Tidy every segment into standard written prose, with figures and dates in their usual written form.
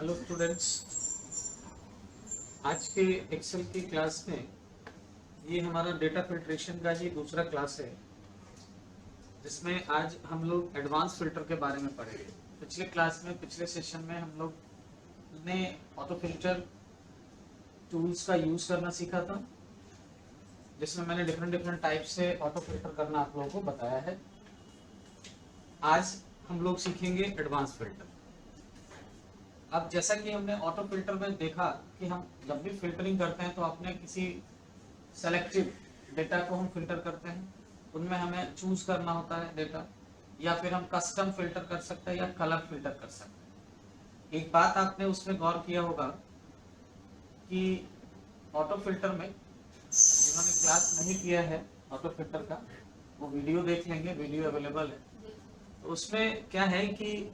Hello students, आज के Excel की क्लास में ये हमारा डेटा फिल्ट्रेशन का ही दूसरा क्लास है, जिसमें आज हम लोग एडवांस फिल्टर के बारे में पढ़ेंगे। पिछले क्लास में, पिछले सेशन में हम लोग ने ऑटो फिल्टर टूल्स का यूज करना सीखा था, जिसमें मैंने डिफरेंट टाइप से ऑटो फिल्टर करना आप लोगों को बताया है। आज हम लोग सीखेंगे एडवांस फिल्टर। अब जैसा कि हमने ऑटो फिल्टर में देखा कि हम जब भी फिल्टरिंग करते हैं तो अपने किसी सेलेक्टिव डेटा को हम फिल्टर करते हैं, उनमें हमें चूज करना होता है डेटा, या फिर हम कस्टम फिल्टर कर सकते हैं या कलर फिल्टर कर सकते हैं। एक बात आपने उसमें गौर किया होगा कि ऑटो फिल्टर में जिन्होंने क्लास नहीं किया है ऑटो फिल्टर का, वो वीडियो देख लेंगे, वीडियो अवेलेबल है। तो उसमें क्या है कि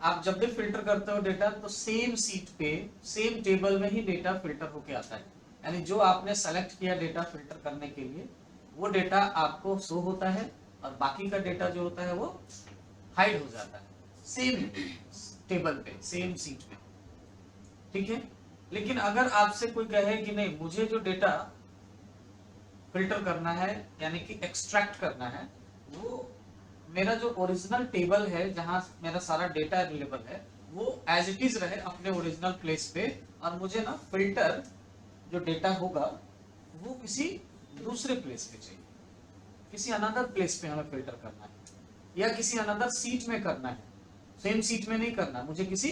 आप जब भी फिल्टर करते हो डेटा, तो सेम सीट पे, सेम टेबल में ही डेटा फिल्टर होके आता है। यानी जो आपने सेलेक्ट किया डेटा फिल्टर करने के लिए, वो डेटा आपको शो होता है और बाकी का डेटा जो होता है वो हाइड हो जाता है, सेम टेबल पे, सेम सीट पे। ठीक है। लेकिन अगर आपसे कोई कहे कि नहीं, मुझे जो डेटा फिल्टर करना है यानी कि एक्सट्रैक्ट करना है, वो मेरा जो ओरिजिनल टेबल है जहां मेरा सारा डेटा अवेलेबल है, वो एज इट इज रहे अपने ओरिजिनल प्लेस पे, और मुझे ना फिल्टर जो डेटा होगा वो किसी दूसरे प्लेस पे चाहिए, किसी अनदर प्लेस पे हमें फिल्टर करना है, या किसी अनदर सीट में करना है। सेम सीट में नहीं करना, मुझे किसी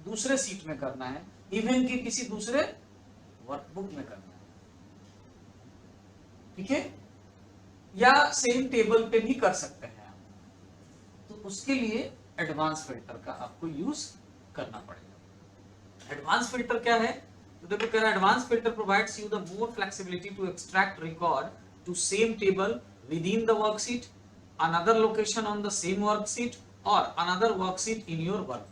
दूसरे सीट में करना है, इवन कि किसी दूसरे वर्कबुक में करना है। ठीक है। या सेम टेबल पे भी कर सकते हैं। तो उसके लिए एडवांस फिल्टर का आपको यूज करना पड़ेगा। एडवांस फिल्टर क्या है? तो देखो कह रहा है, advance filter provides you the more flexibility to extract record to same table with in the worksheet, another location on the same worksheet और another worksheet in your work.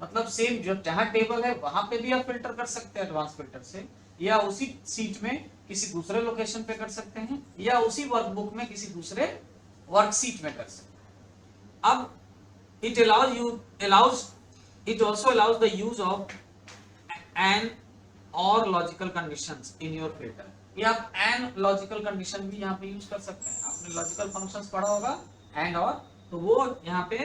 मतलब सेम जो जहां टेबल है वहां पे भी आप फिल्टर कर सकते हैं एडवांस फिल्टर से, या उसी सीट में किसी दूसरे लोकेशन पे कर सकते हैं, या उसी वर्कबुक में किसी दूसरे वर्कशीट में कर सकते हैं। अब it also allows the use of and or logical conditions in your filter। ये आप and logical condition भी यहाँ पे यूज कर सकते हैं। आपने लॉजिकल फंक्शंस पढ़ा होगा, and और, तो वो यहाँ पे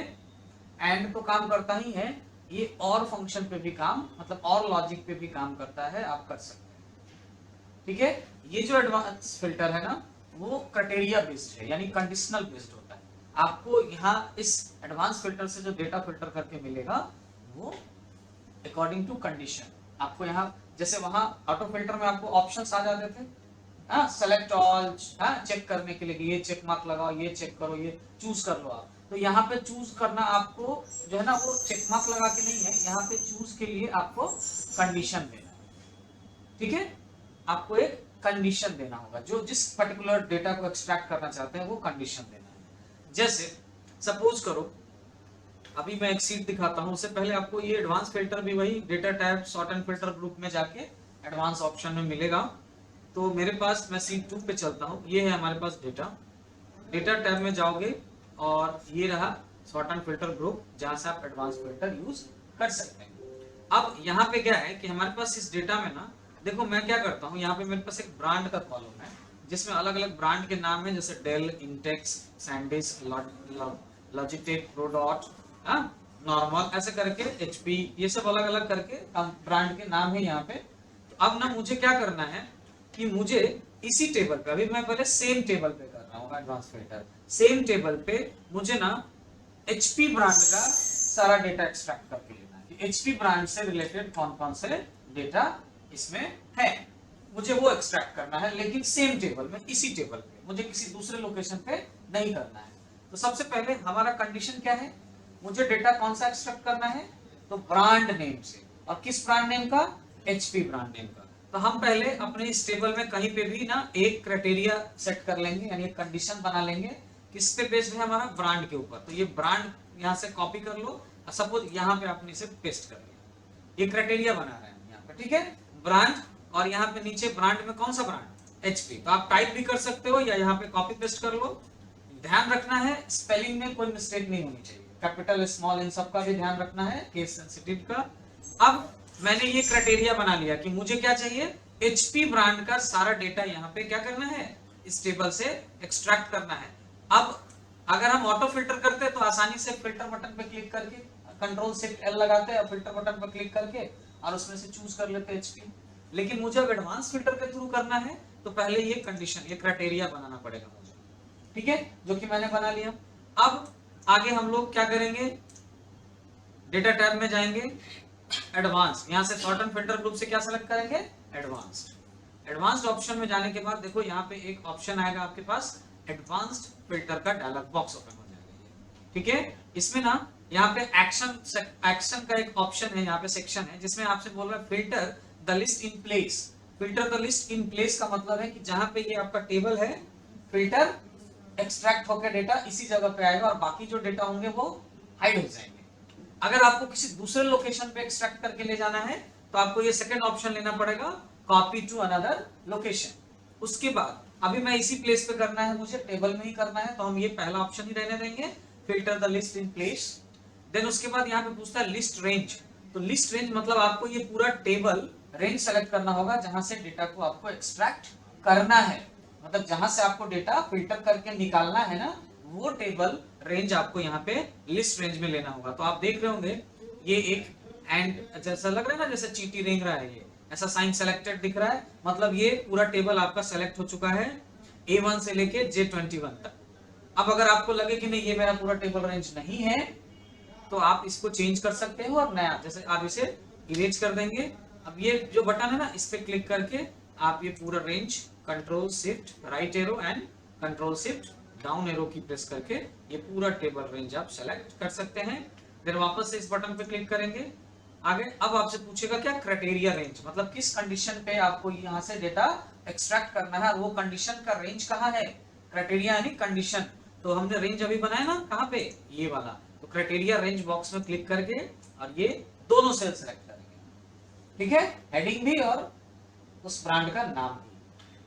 and तो काम करता ही है, ये और फंक्शन पे भी काम, मतलब और लॉजिक पे भी काम करता है, आप कर सकते हैं। ठीक है। ये जो एडवांस फिल्टर है ना, वो क्राइटेरिया बेस्ड है, यानी कंडीशनल बेस्ड होता है। आपको यहाँ इस एडवांस फिल्टर से जो डेटा फिल्टर करके मिलेगा, वो अकॉर्डिंग टू कंडीशन आपको यहाँ, जैसे वहां ऑटो फिल्टर में आपको ऑप्शंस आ जाते थे, सेलेक्ट ऑल, चेक करने के लिए ये चेक मार्क लगाओ, ये चेक करो, ये चूज कर लो आप। तो यहाँ पे चूज करना आपको जो है ना, वो चेक मार्क लगा के नहीं है, यहाँ पे चूज के लिए आपको कंडीशन देना है। ठीक है। आपको एक कंडीशन देना होगा, जो जिस पर्टिकुलर डेटा को एक्सट्रैक्ट करना चाहते हैं वो कंडीशन देना है। जैसे सपोज करो, अभी मैं एक सीट दिखाता हूं, उससे पहले आपको ये एडवांस फिल्टर भी वही data type sort and filter group में जाके एडवांस ऑप्शन में मिलेगा। तो मेरे पास, मैं सीट 2 पे चलता हूं, ये है हमारे पास डेटा टैब में जाओगे और ये रहा सॉर्ट एंड फिल्टर ग्रुप, जहां से आप एडवांस फिल्टर यूज कर सकते हैं। अब यहाँ पे क्या है कि हमारे पास इस डेटा में ना, देखो मैं क्या करता हूँ, यहाँ पे मेरे पास एक ब्रांड का कॉलम है, जिसमें अलग अलग ब्रांड के नाम है, जैसे Dell, Intex, SanDisk, Logitech, Prodot, normal, ऐसे करके एचपी, ये सब अलग अलग करके ब्रांड के नाम है यहाँ पे। तो अब ना मुझे क्या करना है कि मुझे इसी टेबल पे, अभी मैं पहले सेम टेबल पे कर रहा हूँ एडवांस फिल्टर, सेम टेबल पे मुझे ना एचपी ब्रांड का सारा डेटा एक्सट्रैक्ट करके लेना है कि एचपी ब्रांड से रिलेटेड कौन कौन से डेटा इसमें है, मुझे वो एक्सट्रैक्ट करना है, लेकिन सेम टेबल में, इसी टेबल पे, मुझे किसी दूसरे लोकेशन पे नहीं करना है। तो सबसे पहले हमारा कंडीशन क्या है, मुझे डेटा कौन सा एक्सट्रैक्ट करना है, तो ब्रांड नेम से, और किस ब्रांड नेम का, एचपी ब्रांड नेम का। तो हम पहले अपने इस टेबल में कहीं पे भी ना एक क्राइटेरिया सेट कर लेंगे, यानी एक कंडीशन बना लेंगे, किस पे बेस्ड है, हमारा ब्रांड के ऊपर। तो ये ब्रांड यहाँ से कॉपी कर लो, सपोज यहाँ पे आपने इसे पेस्ट कर लिया, ये क्राइटेरिया बना रहे हैं यहाँ पे। ठीक है, ब्रांड, और यहाँ पे नीचे ब्रांड में कौन सा ब्रांड, एचपी। तो आप टाइप भी कर सकते हो या यहाँ पे कॉपी पेस्ट कर लो। ध्यान रखना है, स्पेलिंग में कोई मिस्टेक नहीं होनी चाहिए, कैपिटल स्मॉल इन सब का भी ध्यान रखना है, केस सेंसिटिव का। अब मैंने ये क्राइटेरिया बना लिया कि मुझे क्या चाहिए, एचपी ब्रांड का सारा डेटा यहाँ पे क्या करना है, इस टेबल से एक्सट्रैक्ट करना है। अब अगर हम ऑटो फिल्टर करते हैं तो आसानी से फिल्टर बटन पे क्लिक करके कंट्रोल शिफ्ट एल लगाते हैं और फिल्टर बटन पर क्लिक करके और उसमें से चूज कर लेते हैं एचपी। लेकिन मुझे अब एडवांस फिल्टर के थ्रू करना है तो पहले ये कंडीशन, ये क्राइटेरिया बनाना पड़ेगा मुझे, ठीक है, जो कि मैंने बना लिया। अब आगे हम लोग क्या करेंगे, डेटा टैब में जाएंगे, एडवांस, यहां से सॉर्ट एंड फिल्टर ग्रुप से क्या सेलेक्ट करेंगे, एडवांस्ड। एडवांस्ड ऑप्शन में जाने के बाद देखो यहाँ पे एक ऑप्शन आएगा आपके पास, एडवांस्ड फिल्टर का डायलॉग बॉक्स ओपन हो जाएगा, ठीक है। इसमें ना यहाँ पे एक्शन का एक ऑप्शन है, यहाँ पे सेक्शन है जिसमें आपसे बोल रहा है filter the list in place. Filter the list in place का मतलब है कि जहां पे ये आपका टेबल है, फिल्टर एक्सट्रैक्ट होकर डेटा इसी जगह पे आएगा और बाकी जो डेटा होंगे वो हाइड हो जाएंगे। अगर आपको किसी दूसरे लोकेशन पे एक्सट्रैक्ट करके ले जाना है तो आपको ये सेकंड ऑप्शन लेना पड़ेगा, कॉपी टू अनदर लोकेशन। उसके बाद अभी मैं इसी प्लेस पे करना है, मुझे टेबल में ही करना है, तो हम ये पहला ऑप्शन ही रहने देंगे, filter the list in place. Then उसके बाद यहाँ पे पूछता है लिस्ट रेंज, तो लिस्ट रेंज मतलब आपको ये पूरा टेबल रेंज सेलेक्ट करना होगा जहां से डेटा को आपको एक्सट्रैक्ट करना है, मतलब जहां से आपको डेटा फिल्टर करके निकालना है ना, वो टेबल रेंज आपको यहाँ पे लिस्ट रेंज में लेना होगा। तो आप देख रहे होंगे ये एक एंड जैसा लग रहा है ना, जैसे चींटी रेंग रहा है, ये ऐसा साइन सेलेक्टेड दिख रहा है, मतलब ये पूरा टेबल आपका सेलेक्ट हो चुका है A1 से लेके J21 तक। अब अगर आपको लगे कि नहीं ये मेरा पूरा टेबल रेंज नहीं है तो आप इसको चेंज कर सकते हो और नया, जैसे आप इसे इरेज कर देंगे। अब ये जो बटन है ना, इस पे क्लिक करके आप ये पूरा range control shift right arrow and control shift down arrow की प्रेस करके ये पूरा टेबल रेंज आप सेलेक्ट कर सकते हैं। फिर वापस से इस बटन पे क्लिक करेंगे आगे। अब आपसे पूछेगा क्या, क्राइटेरिया रेंज, मतलब किस कंडीशन पे आपको यहाँ से डेटा एक्सट्रैक्ट करना है, वो कंडीशन का रेंज कहाँ है, क्राइटेरिया यानी कंडीशन। तो हमने रेंज अभी बनाया ना कहाँ पे, ये वाला, तो क्राइटेरिया रेंज बॉक्स में क्लिक करके और ये दोनों सेल सेलेक्ट करेंगे, ठीक है, हेडिंग भी और उस ब्रांड का नाम भी।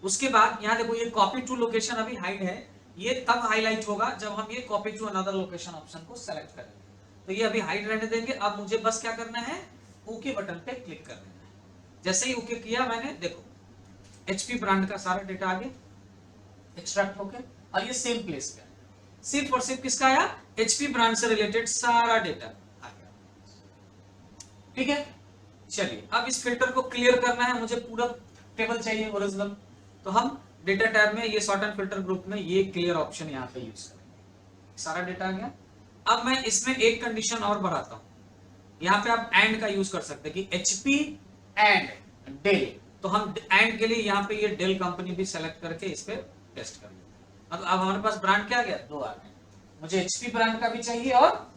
उसके बाद यहाँ देखो ये कॉपी टू लोकेशन अभी हाइड है, ये तब हाईलाइट होगा जब हम ये copy to another location option को सेलेक्ट करेंगे, तो ये अभी हाइड रहने देंगे। अब मुझे बस क्या करना है, ओके बटन पे क्लिक कर देना है। जैसे ही ओके किया मैंने, देखो एचपी ब्रांड का सारा डेटा आगे एक्सट्रैक्ट होकर और ये सेम प्लेस पे सिर्फ और सिर्फ किसका आया, एचपी ब्रांड से रिलेटेड सारा डेटा आ गया, ठीक है। चलिए अब इस फिल्टर को क्लियर करना है, मुझे पूरा टेबल चाहिए ओरिजिनल, तो हम डेटा टैब में ये सॉर्ट एंड फिल्टर ग्रुप में ये क्लियर ऑप्शन यहाँ पे यूज करेंगे। सारा डेटा आ गया। अब मैं इसमें एक कंडीशन और बढ़ाता हूं, यहाँ पे आप एंड का यूज कर सकते हैं कि एचपी एंड डेल, तो हम एंड के लिए यहाँ पे ये डेल कंपनी भी सेलेक्ट करके इस पे टेस्ट कर लेते हैं। अब हमारे पास ब्रांड क्या आ गया, दो आ गए, मुझे एचपी ब्रांड का भी चाहिए और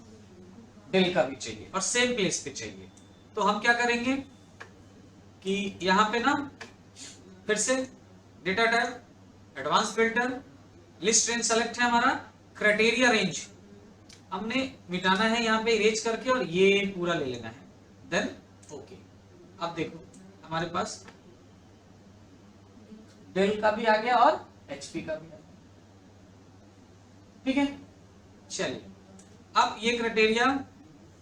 डेल का भी चाहिए और सेम प्लेस पे चाहिए। तो हम क्या करेंगे कि यहाँ पे ना फिर से data tab, advance filter, list range select है हमारा, क्राइटेरिया रेंज हमने मिटाना है यहाँ पे इरेज करके और ये पूरा ले लेना है, देन ओके। अब देखो हमारे पास डेल का भी आ गया और एचपी का भी आ गया, ठीक है। चलिए अब ये क्राइटेरिया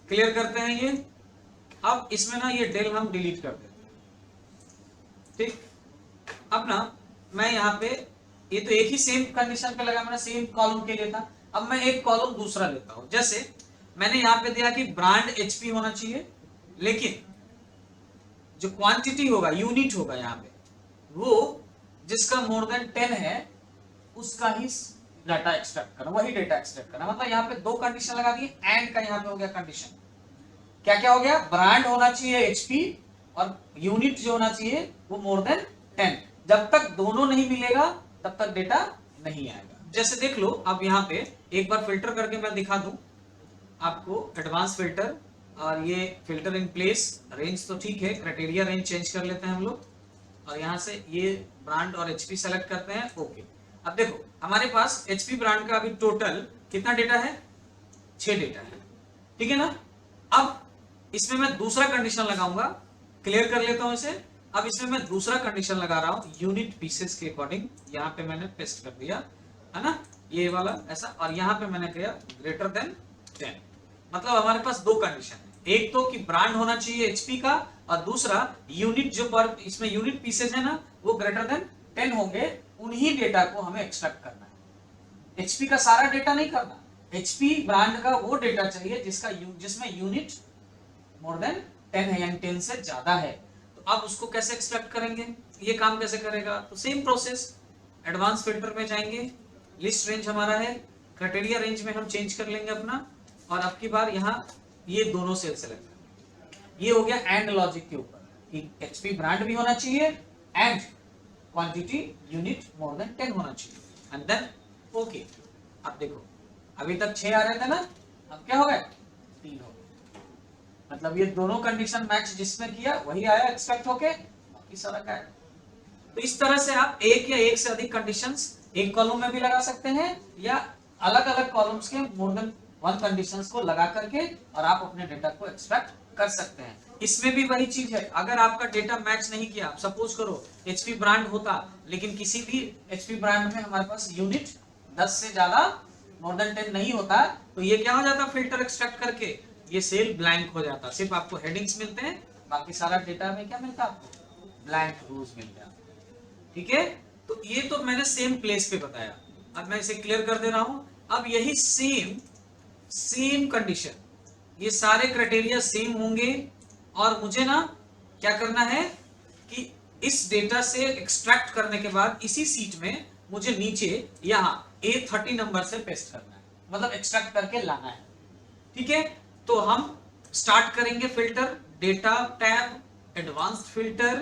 क्लियर करते हैं ये। अब इसमें ना ये डेल हम डिलीट कर देते हैं, ठीक। अब ना मैं यहाँ पे ये तो एक ही सेम कंडीशन पे लगा, मैंने सेम कॉलम के लिए था, अब मैं एक कॉलम दूसरा लेता हूं। जैसे मैंने यहाँ पे दिया कि ब्रांड एचपी होना चाहिए, लेकिन जो क्वांटिटी होगा, यूनिट होगा यहाँ पे, वो जिसका मोर देन 10 है उसका ही डाटा एक्सट्रैक्ट करना, वही डेटा एक्सट्रैक्ट करना। मतलब यहाँ पे दो कंडीशन लगा दी, एंड का यहाँ पे हो गया कंडीशन, क्या क्या हो गया, ब्रांड होना चाहिए एचपी और यूनिट जो होना चाहिए वो मोर देन 10। जब तक दोनों नहीं मिलेगा तब तक डेटा नहीं आएगा। जैसे देख लो, अब यहाँ पे एक बार फिल्टर करके मैं दिखा दूं आपको, एडवांस फिल्टर और ये फिल्टर इन प्लेस, रेंज तो ठीक है, क्राइटेरिया रेंज चेंज कर लेते हैं हम लोग और यहाँ से ये ब्रांड और एचपी सेलेक्ट करते हैं, ओके। अब देखो हमारे पास एचपी ब्रांड का अभी टोटल कितना डेटा है, 6 डेटा है, ठीक है ना। अब इसमें मैं दूसरा कंडीशन लगाऊंगा, क्लियर कर लेता हूं इसे। अब इसमें मैं दूसरा कंडीशन लगा रहा हूं, यूनिट पीसेस के अकॉर्डिंग, यहाँ पे मैंने पेस्ट कर दिया है ना, ये वाला ऐसा, और यहाँ पे मैंने किया ग्रेटर देन 10, मतलब हमारे पास दो कंडीशन है, एक तो कि ब्रांड होना चाहिए एचपी का, और दूसरा यूनिट जो पर इसमें यूनिट पीसेज है ना वो ग्रेटर देन 10 होंगे, उन्हीं डेटा को हमें एक्सट्रैक्ट करना है। एचपी का सारा डेटा नहीं करना, एचपी ब्रांड का वो डेटा चाहिए जिसमें यूनिट मोर देन 10 है, यानी 10 से ज्यादा है। तो अब उसको कैसे एक्सट्रैक्ट करेंगे, ये काम कैसे करेगा, तो सेम प्रोसेस, एडवांस फिल्टर में जाएंगे, लिस्ट रेंज हमारा है, क्राइटेरिया रेंज में हम चेंज कर लेंगे अपना, और अब की बार यहाँ ये दोनों सेल सेलेक्ट कर, ये हो गया एंड लॉजिक के ऊपर कि एचपी ब्रांड भी होना चाहिए and quantity unit more than 10 होना चाहिए, एंड देन ओके। अब देखो अभी तक 6 आ रहे थे ना, अब क्या हो गया 3 हो गए, मतलब ये दोनों कंडीशन मैच जिसने किया वही आया एक्सपेक्ट होके, बाकी सारा क्या है। तो इस तरह से आप एक या एक से अधिक कंडीशंस एक कॉलम में भी लगा सकते हैं, या अलग अलग कॉलम्स के मोर देन 1 कंडीशंस को लगा करके और आप अपने डेटा को एक्सट्रैक्ट कर सकते हैं। इसमें भी वही चीज है, अगर आपका डेटा मैच नहीं किया, सपोज करो एचपी ब्रांड होता लेकिन किसी भी एचपी ब्रांड में हमारे पास यूनिट 10 से ज्यादा मोर देन 10 नहीं होता, तो ये क्या हो जाता फिल्टर एक्सट्रैक्ट करके, ये सेल ब्लैंक हो जाता, सिर्फ आपको हेडिंग्स मिलते हैं, बाकी सारा डेटा में क्या मिलता आपको, ब्लैंक रोज मिल जाता। ठीक है, तो ये तो मैंने सेम प्लेस पे बताया, अब मैं इसे क्लियर कर दे रहा हूं। अब यही सेम कंडीशन, ये सारे क्राइटेरिया सेम होंगे, और मुझे ना क्या करना है कि इस डेटा से एक्सट्रैक्ट करने के बाद इसी सीट में मुझे नीचे यहां A30 नंबर से पेस्ट करना है, मतलब एक्सट्रैक्ट करके लाना है। ठीक है, तो हम स्टार्ट करेंगे filter, data tab, advanced filter,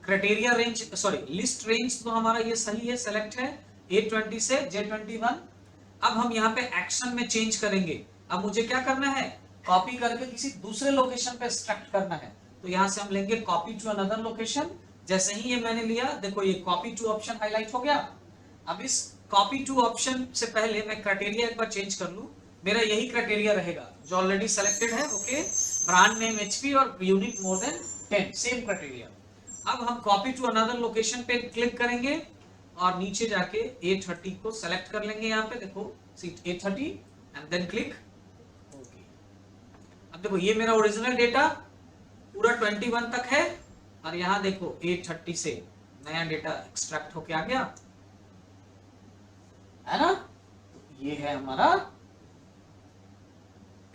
criteria range, sorry list range तो हमारा ये सही है, सेलेक्ट है A20 से J21। अब हम यहाँ पे एक्शन में चेंज करेंगे, अब मुझे क्या करना है, कॉपी करके किसी दूसरे लोकेशन पे एक्सट्रैक्ट करना है, तो यहाँ से हम लेंगे कॉपी टू अनदर लोकेशन। जैसे ही ये मैंने लिया, देखो ये कॉपी टू ऑप्शन हाईलाइट हो गया। अब इस कॉपी टू ऑप्शन से पहले मैं क्राइटेरिया एक बार चेंज कर लूं, मेरा यही क्राइटेरिया रहेगा जो ऑलरेडी सेलेक्टेड है, ओके, ब्रांड नेम एचपी और unit more than 10, same criteria. अब हम कॉपी टू अनदर लोकेशन पे क्लिक करेंगे और नीचे जाके A30 को सेलेक्ट कर लेंगे, यहाँ पे देखो sheet A30 and then click okay. अब देखो ये मेरा ओरिजिनल डेटा पूरा 21 तक है, और यहाँ देखो A30 से नया डेटा एक्सट्रैक्ट होके आ गया, है ना। तो ये है हमारा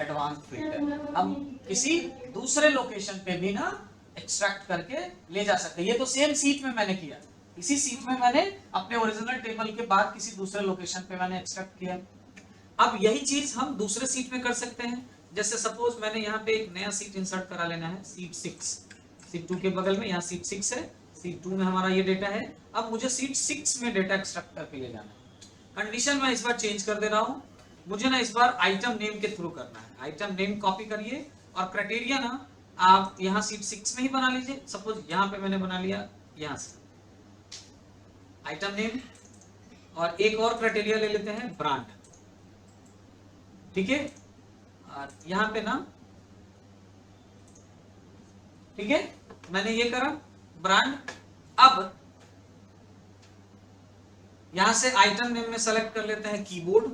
एडवांस फिल्टर, हम किसी दूसरे लोकेशन पे भी ना एक्सट्रैक्ट करके ले जा सकते हैं। ये तो सेम सीट में मैंने किया, इसी सीट में मैंने अपने ओरिजिनल टेबल के बाद किसी दूसरे लोकेशन पे मैंने एक्सट्रैक्ट किया। अब यही चीज हम दूसरे सीट में कर सकते हैं, जैसे सपोज मैंने यहाँ पे एक नया सीट इंसर्ट करा लेना है, सीट 6, सीट 2 के बगल में यहाँ सीट 6 है, सीट 2 में हमारा ये डेटा है। अब मुझे सीट 6 में डेटा एक्सट्रैक्ट करके ले जाना है। कंडीशन मैं इस बार चेंज कर दे रहा हूं, मुझे ना इस बार आइटम नेम के थ्रू करना है। आइटम नेम कॉपी करिए और क्राइटेरिया ना आप यहां सीट 6 में ही बना लीजिए, सपोज यहां पे मैंने बना लिया, यहां से आइटम नेम, और एक और क्राइटेरिया ले लेते हैं ब्रांड। ठीक है, और यहां पे ना, ठीक है, मैंने ये करा ब्रांड। अब यहां से आइटम नेम में सेलेक्ट कर लेते हैं कीबोर्ड,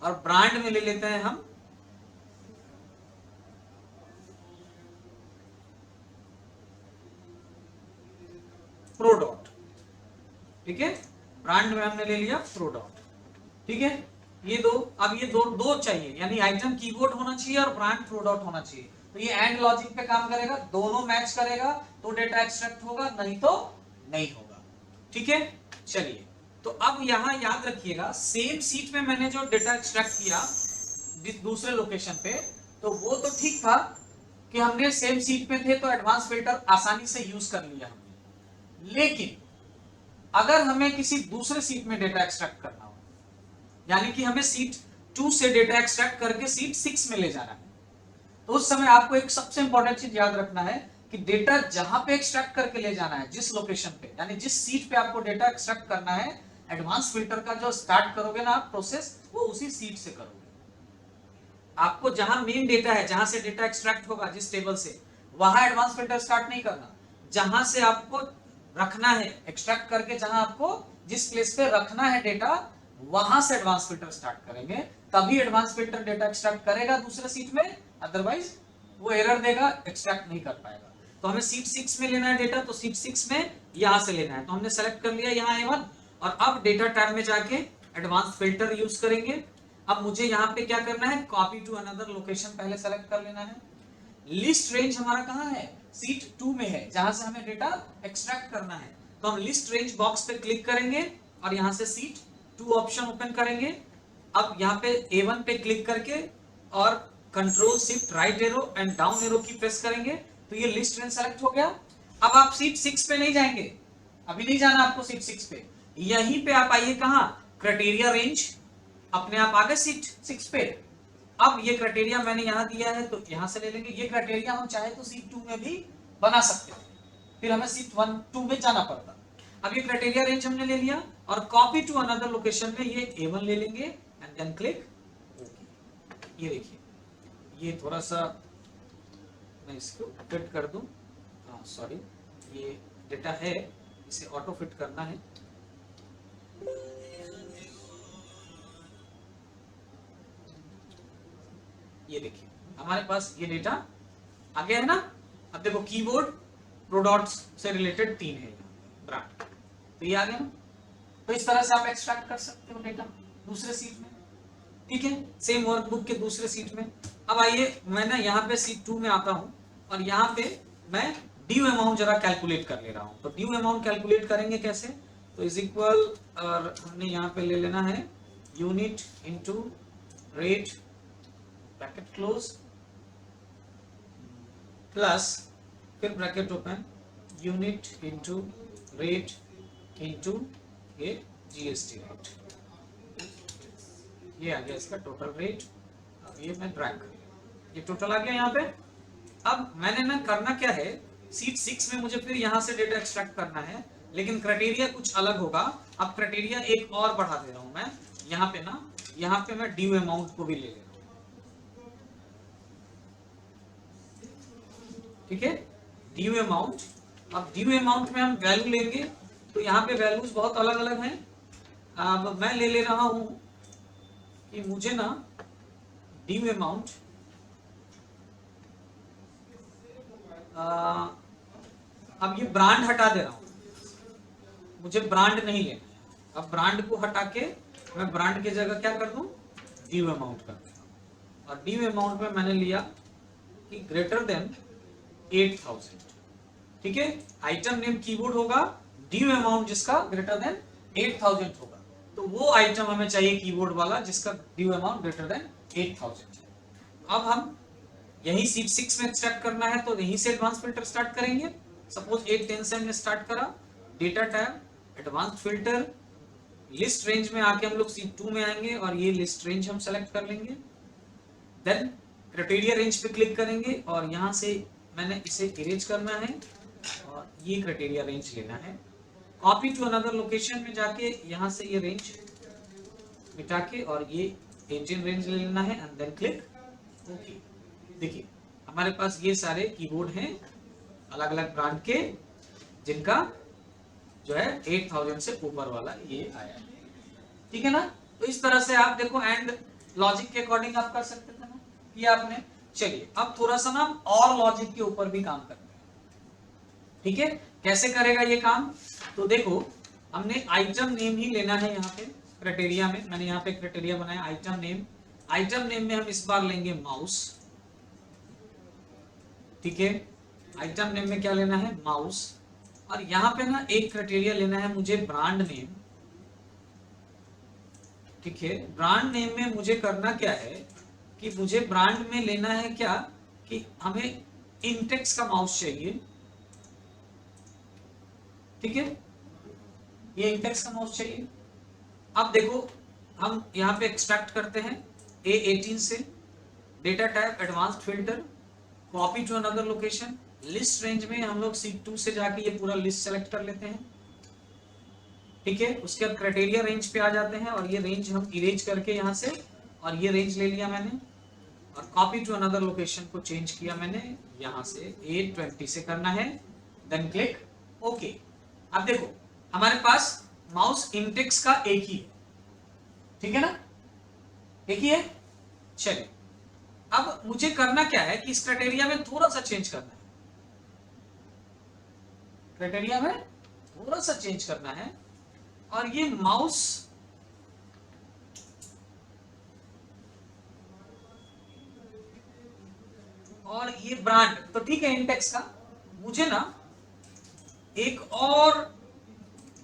और ब्रांड में ले लेते हैं हम प्रोडॉट। ठीक है, ब्रांड में हमने ले लिया प्रोडॉट। ठीक है, ये दो, अब ये दो चाहिए, यानी आइटम कीबोर्ड होना चाहिए और ब्रांड प्रोडक्ट होना चाहिए। तो ये एंड लॉजिक पे काम करेगा, दोनों मैच करेगा तो डेटा एक्सट्रैक्ट होगा, नहीं तो नहीं होगा। ठीक है, चलिए, तो अब यहां याद रखिएगा, सेम सीट में मैंने जो डेटा एक्सट्रैक्ट किया दूसरे लोकेशन पे, तो वो तो ठीक था कि हमने सेम सीट पे थे तो एडवांस फिल्टर आसानी से यूज कर लिया हमने। लेकिन अगर हमें किसी दूसरे सीट में डेटा एक्सट्रैक्ट करना हो, यानी कि हमें सीट 2 से डेटा एक्सट्रैक्ट करके सीट 6 में ले जाना है, तो उस समय आपको एक सबसे इंपॉर्टेंट चीज याद रखना है कि डेटा जहां पे एक्सट्रैक्ट करके ले जाना है, जिस लोकेशन पे, यानी जिस सीट पे आपको डेटा एक्सट्रैक्ट करना है, एडवांस फिल्टर का जो स्टार्ट करोगे ना आप प्रोसेस, वो उसी सीट से करोगे। आपको जहां मेन डेटा है, जहां से डेटा एक्सट्रैक्ट होगा जिस टेबल से, वहां एडवांस फिल्टर स्टार्ट नहीं करना। जहां से आपको रखना है एक्सट्रैक्ट करके, जहां आपको जिस प्लेस पे रखना है डेटा, वहां से एडवांस फिल्टर स्टार्ट करेंगे, तभी एडवांस फिल्टर डेटा एक्सट्रैक्ट करेगा दूसरे सीट में, अदरवाइज वो एरर देगा, एक्सट्रैक्ट नहीं कर पाएगा। तो हमें सीट 6 में लेना है डेटा, तो सीट 6 में यहां से लेना है, तो हमने सेलेक्ट कर लिया यहाँ A1, और अब डेटा टैब में जाके एडवांस फिल्टर यूज करेंगे। अब मुझे यहाँ पे क्या करना है, कॉपी टू अनदर लोकेशन पहले सेलेक्ट कर लेना है। लिस्ट रेंज हमारा कहाँ है, सीट 2 में है, जहां से हमें डेटा एक्सट्रैक्ट करना है। तो हम लिस्ट रेंज बॉक्स पे क्लिक करेंगे और यहाँ से सीट 2 ऑप्शन ओपन करेंगे। अब यहाँ पे A1 पे क्लिक करके और control shift right arrow and down arrow की प्रेस करेंगे, तो ये लिस्ट रेंज सेलेक्ट हो गया। अब आप सीट 6 पे नहीं जाएंगे, अभी नहीं जाना आपको सीट 6 पे, यहीं पे आप आइए कहाँ, क्राइटेरिया रेंज, अपने आप आ गए सीट 6 पे। अब ये क्राइटेरिया मैंने यहाँ दिया है, तो यहाँ से ले लेंगे। ये क्राइटेरिया हम चाहे तो सीट 2 में भी बना सकते हैं, फिर हमें सीट 1 2 में जाना पड़ता। अब ये क्राइटेरिया रेंज हमने ले लिया, और कॉपी टू अनदर लोकेशन में ये A1 ले लेंगे एंड देन क्लिक ओके। ये देखिए, ये थोड़ा सा मैं इसको फिट कर दूं, हाँ सॉरी, ये डेटा है, इसे ऑटो फिट करना है। ये देखिए हमारे पास ये डेटा आ गया है ना। अब देखो कीबोर्ड प्रोडक्ट्स से रिलेटेड 3 है ब्रांड, तो ये आ गया ना। तो इस तरह से आप एक्सट्रैक्ट कर सकते हो डेटा दूसरे सीट में, ठीक है, सेम वर्कबुक के दूसरे सीट में। अब आइए मैं ना यहाँ पे सीट 2 में आता हूँ, और यहाँ पे मैं ड्यू अमाउंट जरा कैलकुलेट कर ले रहा हूँ। तो ड्यू अमाउंट कैलकुलेट करेंगे कैसे, तो इज इक्वल, और हमने यहाँ पे ले लेना है unit into rate bracket close plus फिर bracket open unit into rate into ये जीएसटी रेट, ये आ गया इसका टोटल रेट। अब ये मैं ड्रैग कर लिया, ये टोटल आ गया यहाँ पे। अब मैंने ना करना क्या है, सीट 6 में मुझे फिर यहाँ से डेटा एक्सट्रैक्ट करना है, लेकिन क्राइटेरिया कुछ अलग होगा। अब क्राइटेरिया एक और बढ़ा दे रहा हूं मैं यहाँ पे ना, यहाँ पे मैं ड्यू अमाउंट को भी ले ले रहा हूँ, ठीक है, ड्यू अमाउंट। अब ड्यू अमाउंट में हम वैल्यू लेंगे, तो यहाँ पे वैल्यूज बहुत अलग अलग हैं। अब मैं ले रहा हूं कि मुझे ना ड्यू अमाउंट अब ये ब्रांड हटा दे रहा हूं, मुझे ब्रांड नहीं लेना। अब ब्रांड को हटा के मैं ब्रांड की जगह क्या कर दूं, ड्यू अमाउंट कर दूं। और ड्यू अमाउंट में मैंने लिया कि ग्रेटर देन 8000, ठीक है, आइटम नेम कीबोर्ड होगा, ड्यू अमाउंट जिसका ग्रेटर देन 8000 होगा, तो वो आइटम हमें चाहिए कीबोर्ड वाला जिसका ड्यू अमाउंट ग्रेटर देन 8000 है। अब हम यही सीट 6 में एक्सट्रैक्ट करना है, तो यहीं से एडवांस फिल्टर स्टार्ट करेंगे। सपोज 810 से हमने स्टार्ट करा, data tab, advance filter, list range में आके हम लोग सीट 2 में आएंगे और ये लिस्ट रेंज हम सेलेक्ट कर लेंगे। देन क्राइटेरिया रेंज पे क्लिक करेंगे और यहाँ से मैंने इसे इरेज करना है और ये क्राइटेरिया रेंज लेना है। कॉपी टू अनदर लोकेशन में जाके यहाँ से ये रेंज मिटा के और ये इंजन रेंज ले लेना है एंड देन क्लिक ओके। देखिए हमारे पास ये सारे कीबोर्ड हैं अलग अलग ब्रांड के, जिनका जो है 8000 से ऊपर वाला ये आया है, ठीक है ना। तो इस तरह से आप देखो एंड लॉजिक के अकॉर्डिंग आप कर सकते थे ना, किया आपने। चलिए अब थोड़ा सा ना और लॉजिक के ऊपर भी काम करते हैं, ठीक है। कैसे करेगा ये काम, तो देखो हमने आइटम नेम ही लेना है यहाँ पे क्राइटेरिया में। मैंने यहाँ पे क्राइटेरिया बनाया आइटम नेम। आइटम नेम में हम इस बार लेंगे माउस, ठीक है। आइटम नेम में क्या लेना है, माउस। और यहाँ पे ना एक क्राइटेरिया लेना है मुझे ब्रांड नेम, ठीक है। ब्रांड नेम में मुझे करना क्या है कि मुझे ब्रांड में लेना है क्या कि हमें इंटेक्स का माउस चाहिए, ठीक है, ये इंटेक्स का माउस चाहिए। अब देखो हम यहाँ पे एक्सट्रैक्ट करते हैं A18 से, data type advanced filter, copy to another location, list range में हम लोग C2 से जाके ये पूरा लिस्ट सेलेक्ट कर लेते हैं, ठीक है। उसके बाद क्राइटेरिया रेंज पे आ जाते हैं और ये रेंज हम इरेज करके यहाँ से, और ये रेंज ले लिया मैंने और कॉपी टू अनदर लोकेशन को चेंज किया मैंने, यहाँ से A20 से करना है, देन क्लिक ओके। अब देखो हमारे पास माउस इंडेक्स का एक ही है, ठीक है ना, एक ही है। चलिए अब मुझे करना क्या है कि इस क्राइटेरिया में थोड़ा सा चेंज करना है, क्राइटेरिया में थोड़ा सा चेंज करना है, और ये माउस और ये ब्रांड तो ठीक है इंटेक्स का, मुझे ना एक और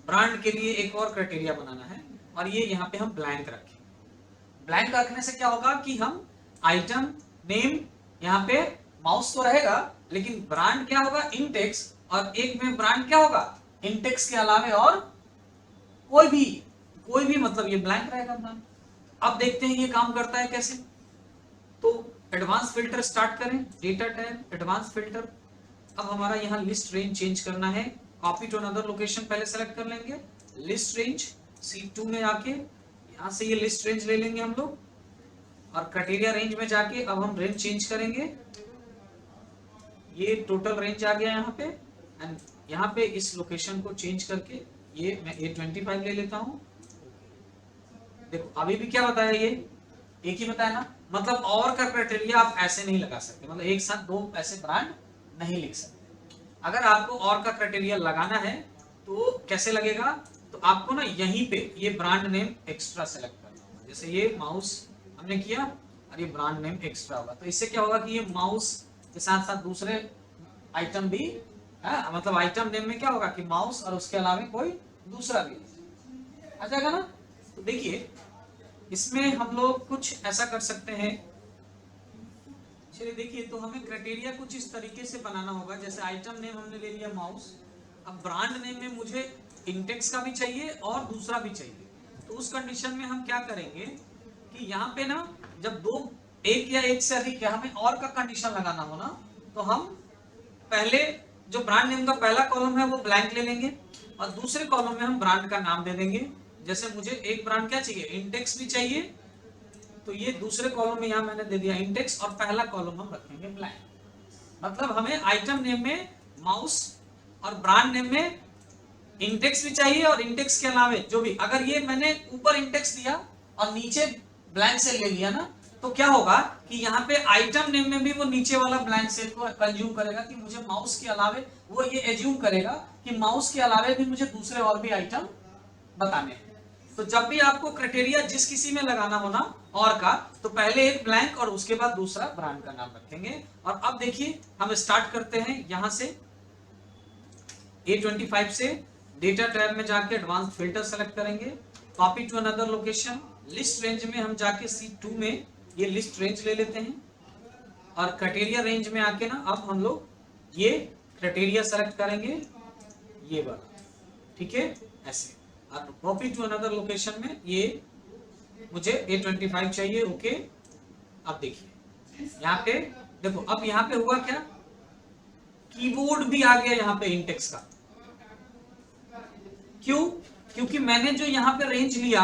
ब्रांड के लिए एक और क्राइटेरिया बनाना है, और ये यहाँ पे हम ब्लैंक रखें। ब्लैंक रखने से क्या होगा कि हम आइटम नेम यहाँ पे माउस तो रहेगा, लेकिन ब्रांड क्या होगा इंटेक्स, और एक में ब्रांड क्या होगा इंटेक्स के अलावे और कोई भी मतलब ये ब्लैंक रहेगा ब्रांड। अब देखते हैं ये काम करता है कैसे। तो एडवांस फिल्टर स्टार्ट करें, डेटा टैब एडवांस फिल्टर। अब हमारा यहाँ लिस्ट रेंज चेंज करना है, कॉपी टू अनदर लोकेशन पहले सेलेक्ट कर लेंगे, लिस्ट रेंज C2 में आके यहाँ से ये लिस्ट रेंज ले लेंगे हम लोग, और क्राइटेरिया रेंज में जाके अब हम रेंज चेंज करेंगे, ये टोटल रेंज आ गया यहाँ पे, एंड यहाँ पे इस लोकेशन को चेंज करके ये मैं A25 ले लेता हूँ। देखो अभी भी क्या बताया, ये एक ही बताया ना, मतलब और का क्राइटेरिया आप ऐसे नहीं लगा सकते, मतलब एक साथ दो ऐसे ब्रांड नहीं लिख सकते। अगर आपको और का क्राइटेरिया लगाना है तो कैसे लगेगा, तो आपको ना यहीं पे ये ब्रांड नेम एक्स्ट्रा सेलेक्ट करना होगा, जैसे ये माउस हमने किया और ये ब्रांड नेम एक्स्ट्रा होगा, तो इससे क्या होगा कि ये माउस के साथ साथ दूसरे आइटम भी मतलब आइटम नेम में क्या होगा कि माउस और उसके अलावा कोई दूसरा भी आ जाएगा ना। तो देखिए इसमें हम लोग कुछ ऐसा कर सकते हैं, चलिए देखिए, तो हमें क्राइटेरिया कुछ इस तरीके से बनाना होगा, जैसे आइटम नेम हमने ले लिया माउस, अब ब्रांड नेम में मुझे इंडेक्स का भी चाहिए और दूसरा भी चाहिए, तो उस कंडीशन में हम क्या करेंगे कि यहाँ पे ना जब दो एक या एक से अधिक हमें और का कंडीशन लगाना हो ना, तो हम पहले जो ब्रांड नेम का पहला कॉलम है वो ब्लैंक ले लेंगे, और दूसरे कॉलम में हम ब्रांड का नाम दे देंगे। जैसे मुझे एक ब्रांड क्या चाहिए इंडेक्स भी चाहिए, तो ये दूसरे कॉलम में यहाँ मैंने दे दिया इंडेक्स, और पहला कॉलम हम रखेंगे ब्लैंक। मतलब हमें आइटम नेम में माउस और ब्रांड नेम में इंडेक्स भी चाहिए, और इंडेक्स के अलावा जो भी, अगर ये मैंने ऊपर इंडेक्स दिया और नीचे ब्लैंक से ले लिया ना, तो क्या होगा कि यहाँ पे आइटम नेम में भी वो नीचे वाला ब्लैंक सेल को कंज्यूम करेगा कि मुझे माउस के अलावे, वो ये एज्यूम करेगा कि माउस के अलावे भी मुझे दूसरे और भी आइटम बताने हैं। तो जब भी आपको क्राइटेरिया जिस किसी में लगाना हो ना और का, तो पहले एक ब्लैंक और उसके बाद दूसरा ब्रांड का नाम रखेंगे। और अब देखिए हम स्टार्ट करते हैं यहाँ से A25 से डेटा टैब में जाके एडवांस फिल्टर सेलेक्ट करेंगे, copy to another location, list range में हम जाके C2 में ये लिस्ट रेंज ले लेते हैं, और क्राइटेरिया रेंज में आके ना अब हम लोग ये क्राइटेरिया सेलेक्ट करेंगे, ये वाला, ठीक है ऐसे, और कॉपी टू अनदर लोकेशन में ये मुझे A25 चाहिए, ओके। अब देखिए यहाँ पे देखो, अब यहाँ पे हुआ क्या, कीबोर्ड भी आ गया यहाँ पे इंडेक्स का, क्यों, क्योंकि मैंने जो यहाँ पे रेंज लिया,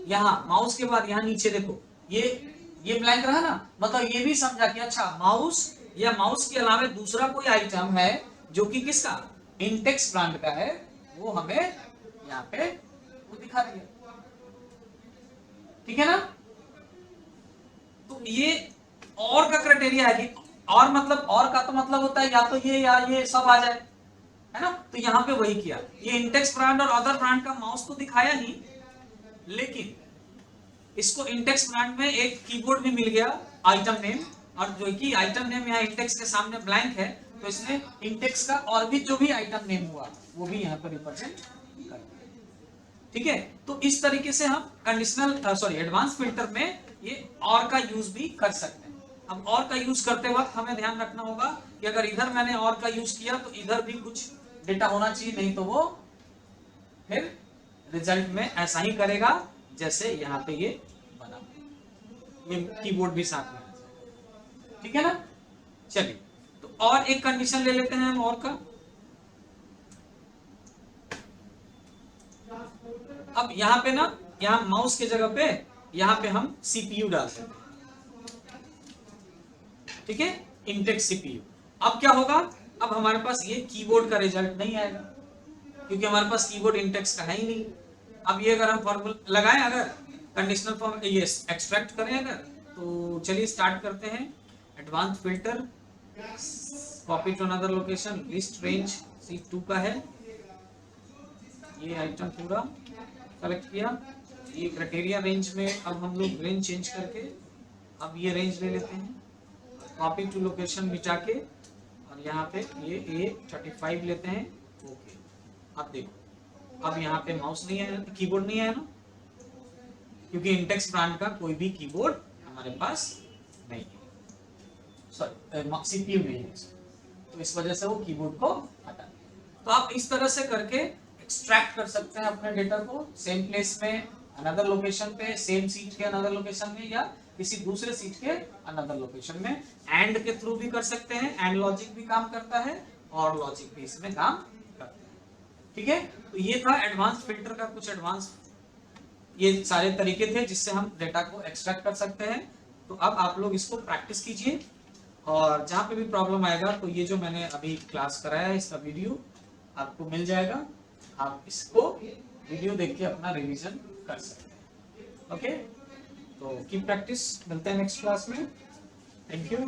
यहाँ माउस के बाद यहाँ नीचे देखो ये ब्लैंक रहा ना, मतलब ये भी समझा कि अच्छा माउस या माउस के अलावा दूसरा कोई आइटम है जो कि किसका इंडेक्स ब्रांड का है, वो हमें यहाँ पे वो दिखा दिया, ठीक है ना। तो ये और का क्राइटेरिया है कि और मतलब और का तो मतलब होता है या तो ये या ये सब आ जाए, है ना। तो यहाँ पे वही किया, ये इंडेक्स ब्रांड और अदर ब्रांड का माउस तो दिखाया ही, लेकिन इसको इंडेक्स ब्रांड में एक कीबोर्ड भी मिल गया आइटम नेम, और जो कि आइटम नेम यहाँ इंडेक्स के सामने ब्लैंक है, तो इसने इंडेक्स का और भी जो भी आइटम नेम हुआ वो भी यहाँ पर रिप्रेजेंट कर, ठीक है। तो इस तरीके से हम कंडीशनल एडवांस फिल्टर में ये और का यूज भी कर सकते हैं। अब और का यूज करते वक्त हमें ध्यान रखना होगा कि अगर इधर मैंने और का यूज किया तो इधर भी कुछ डेटा होना चाहिए, नहीं तो वो फिर रिजल्ट में ऐसा ही करेगा जैसे यहाँ पे ये बना, ये कीबोर्ड भी साथ में, ठीक है ना। चलिए तो और एक कंडीशन ले लेते हैं हम और का। अब यहाँ पे ना, यहाँ माउस के जगह पे यहाँ पे हम CPU डालते हैं, ठीक है, इंडेक्स CPU। अब क्या होगा, अब हमारे पास ये कीबोर्ड का रिजल्ट नहीं आएगा क्योंकि हमारे पास कीबोर्ड इंडेक्स का है ही नहीं। अब ये अगर हम फॉर्मूला लगाएं, अगर कंडीशनल फॉर्म ये एक्सट्रैक्ट करें अगर, तो चलिए स्टार्ट करते हैं। Advance filter, copy to another location, list range C2 का है, ये आइटम पूरा कलेक्ट किया। ये क्राइटेरिया रेंज में अब हम लोग रेंज चेंज करके अब ये रेंज ले लेते हैं, कॉपी टू लोकेशन मिटा के, और यहाँ पे ये A35 लेते हैं। ओके, अब देखो, अब यहाँ पे माउस नहीं है, कीबोर्ड नहीं है ना, क्योंकि इंटेक्स ब्रांड का कोई भी कीबोर्ड हमारे पास नहीं है, सॉरी CPU नहीं है, तो इस वजह से वो कीबोर्ड को हटा दिया। तो आप इस तरह से करके एक्सट्रैक्ट कर सकते हैं अपने डेटा को, सेम प्लेस में अनदर लोकेशन पे, सेम सीट के अनदर लोकेशन में, या किसी दूसरे सीट के अनदर लोकेशन में। एंड के थ्रू भी कर सकते हैं, एंड लॉजिक भी काम करता है और लॉजिक भी इसमें काम करता है। ठीक है, तो ये था एडवांस फिल्टर का कुछ एडवांस, ये सारे तरीके थे जिससे हम डेटा को एक्सट्रैक्ट कर सकते हैं। तो अब आप लोग इसको प्रैक्टिस कीजिए, और जहां पे भी प्रॉब्लम आएगा तो ये जो मैंने अभी क्लास कराया है इसका वीडियो आपको मिल जाएगा, आप इसको वीडियो देख के अपना रिवीजन कर सकते हैं। ओके, तो कीप प्रैक्टिस, मिलते हैं नेक्स्ट क्लास में। Thank you.